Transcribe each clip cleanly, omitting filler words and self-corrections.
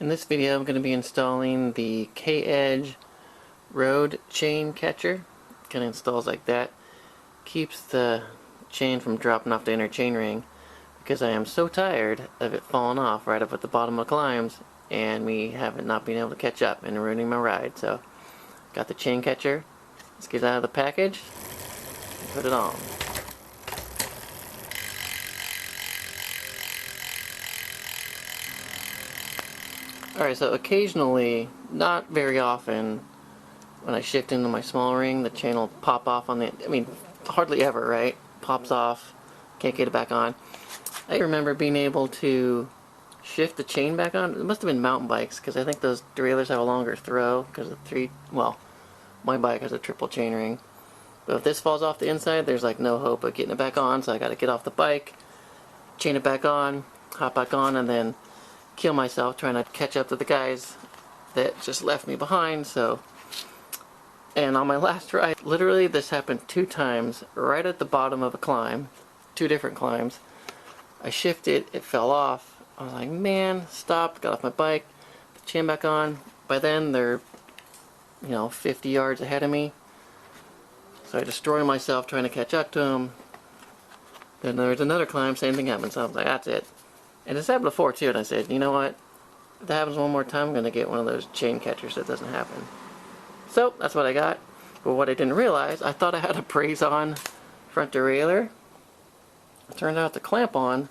In this video I'm going to be installing the K-Edge Road Chain Catcher. Kind of installs like that. Keeps the chain from dropping off the inner chain ring because I am so tired of it falling off right up at the bottom of climbs and me not being able to catch up and ruining my ride. So got the chain catcher. Let's get it out of the package and put it on. Alright, so occasionally, not very often, when I shift into my small ring, the chain will pop off on the, hardly ever, right? Pops off, can't get it back on. I remember being able to shift the chain back on. It must have been mountain bikes, because I think those derailleurs have a longer throw, because my bike has a triple chain ring. But if this falls off the inside, there's like no hope of getting it back on, so I gotta get off the bike, chain it back on, hop back on, and then kill myself trying to catch up to the guys that just left me behind. And on my last ride, literally this happened 2 times right at the bottom of a climb, 2 different climbs. I shifted, it fell off. I was like, man, stopped, got off my bike, the chain back on. By then they're 50 yards ahead of me, so I destroy myself trying to catch up to them. Then there was another climb, same thing happened, so I was like, that's it. And this happened before too, and I said, you know what, if that happens one more time, I'm going to get one of those chain catchers so it doesn't happen. So, that's what I got. But what I didn't realize, I thought I had a braze-on front derailleur. It turned out to clamp on,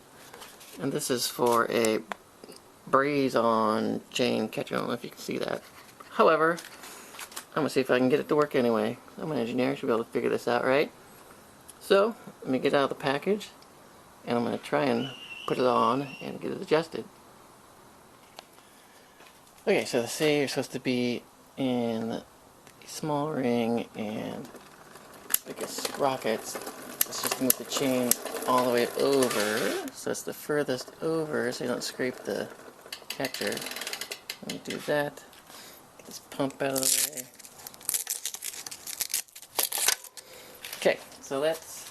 and this is for a braze-on chain catcher. I don't know if you can see that. However, I'm going to see if I can get it to work anyway. I'm an engineer, should be able to figure this out, right? So, let me get out of the package, and I'm going to try and put it on and get it adjusted. Okay, so say you're supposed to be in the small ring and I guess sprockets. Let's just move the chain all the way over so it's the furthest over so you don't scrape the catcher. Let me do that. Get this pump out of the way. Okay, so let's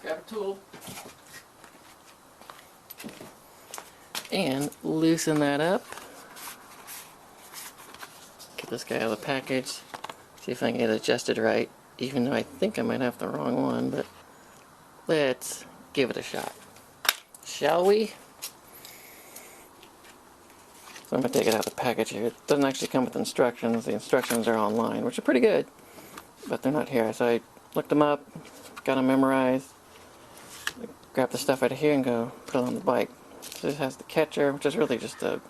grab a tool and loosen that up. Get this guy out of the package. See if I can get it adjusted right, even though I think I might have the wrong one, but let's give it a shot. Shall we? So I'm going to take it out of the package here. It doesn't actually come with instructions. The instructions are online, which are pretty good, but they're not here. So I looked them up, got them memorized, grab the stuff out of here and go put it on the bike. So this has the catcher, which is really just a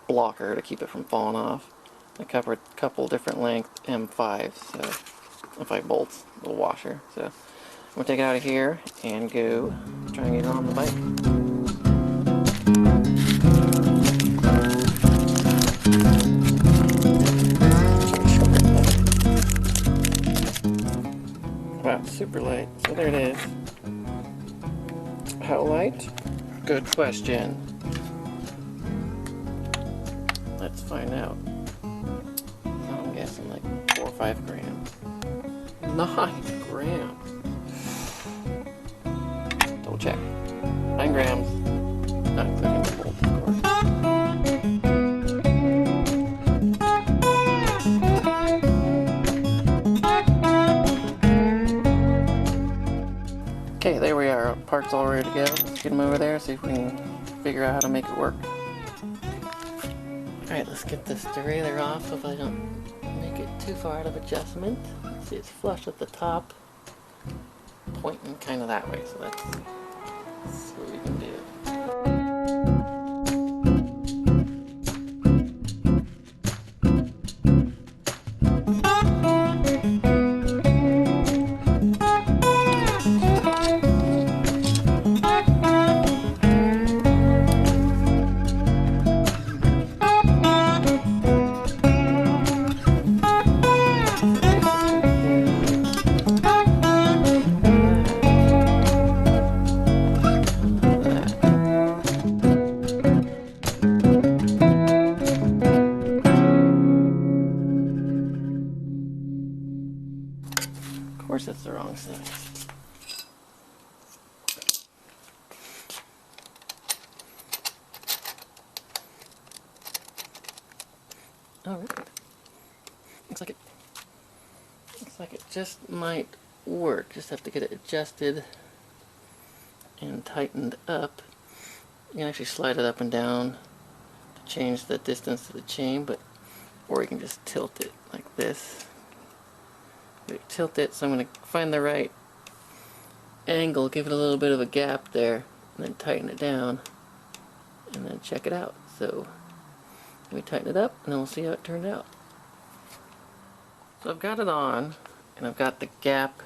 blocker to keep it from falling off. I covered a couple different length M5s, so M5 bolts, little washer. So I'm going to take it out of here and go try and get it on the bike. Wow, super light. So there it is. How light? Good question. Let's find out. I'm guessing like 4 or 5 grams. 9 grams. Double check. 9 grams. Not including the bolt, of course. Okay, there we are. Parts all ready to go. Let's get them over there, see if we can figure out how to make it work. Alright, let's get this derailleur off. Hopefully I don't make it too far out of adjustment. See, it's flush at the top, pointing kind of that way, so let's see what we can do. Alright. Looks like it just might work. Just have to get it adjusted and tightened up. You can actually slide it up and down to change the distance to the chain, but or you can just tilt it like this. Tilt it, so I'm going to find the right angle, give it a little bit of a gap there, and then tighten it down, and then check it out. So let me tighten it up, and then we'll see how it turned out. So I've got it on, and I've got the gap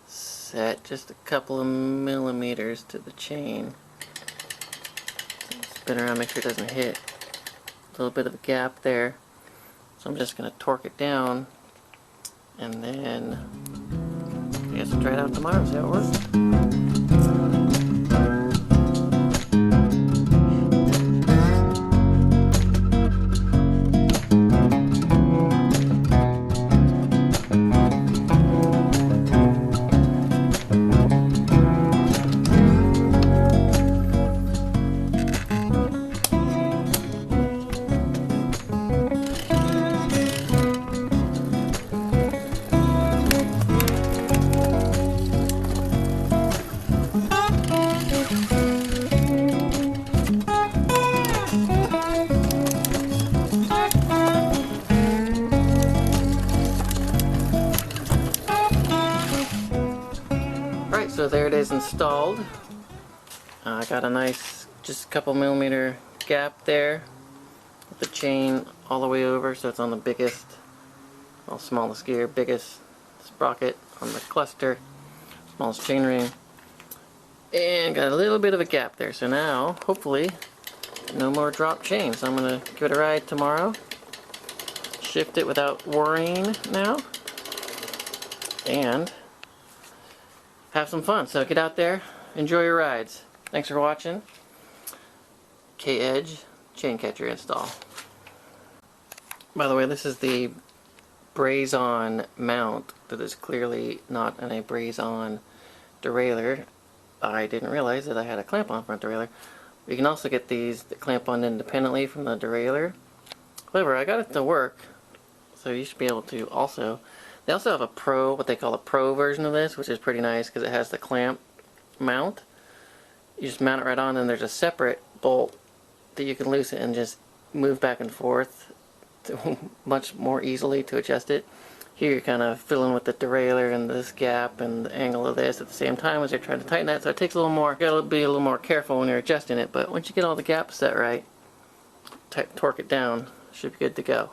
set just a couple of millimeters to the chain. So spin around, make sure it doesn't hit. A little bit of a gap there. So I'm just going to torque it down, and then I guess we'll try it out tomorrow and see how it works. Alright, so there it is installed. I got a nice, just a couple millimeter gap there with the chain all the way over, so it's on the biggest, well, smallest gear, biggest sprocket on the cluster, smallest chain ring, and got a little bit of a gap there. So now, hopefully, no more drop chain. So I'm going to give it a ride tomorrow, shift it without worrying now, and have some fun. So get out there, enjoy your rides. Thanks for watching. K-Edge chain catcher install. By the way, this is the braze-on mount that is clearly not a braze-on derailleur. I didn't realize that I had a clamp-on front derailleur. You can also get these that clamp on independently from the derailleur. However, I got it to work, so you should be able to also. They also have a pro, what they call a pro version of this, which is pretty nice because it has the clamp mount. You just mount it right on, and there's a separate bolt that you can loosen and just move back and forth to much more easily to adjust it. Here you're kind of fiddling with the derailleur and this gap and the angle of this at the same time as you're trying to tighten that, so it takes a little more, you gotta be a little more careful when you're adjusting it, but once you get all the gaps set right, torque it down, should be good to go.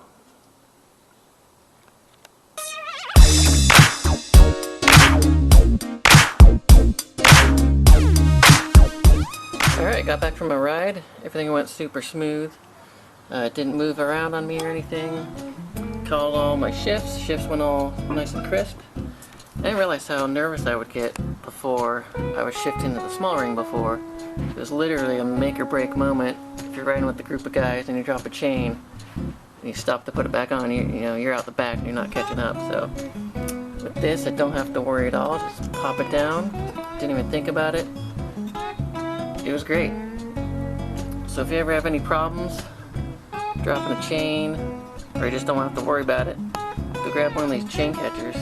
Alright, got back from a ride. Everything went super smooth. It didn't move around on me or anything. Called all my shifts. Shifts went all nice and crisp. I didn't realize how nervous I would get before I was shifting to the small ring before. It was literally a make or break moment. If you're riding with a group of guys and you drop a chain and you stop to put it back on, you know, you're out the back and you're not catching up. So with this, I don't have to worry at all. Just pop it down. Didn't even think about it. It was great. So if you ever have any problems dropping a chain, or you just don't have to worry about it, go grab one of these chain catchers,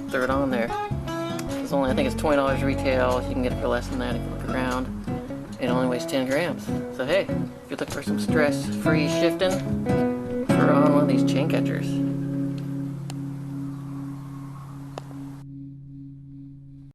throw it on there. It's only, I think it's $20 retail. You can get it for less than that if you look around. It only weighs 10 grams. So hey, if you're looking for some stress-free shifting, throw on one of these chain catchers.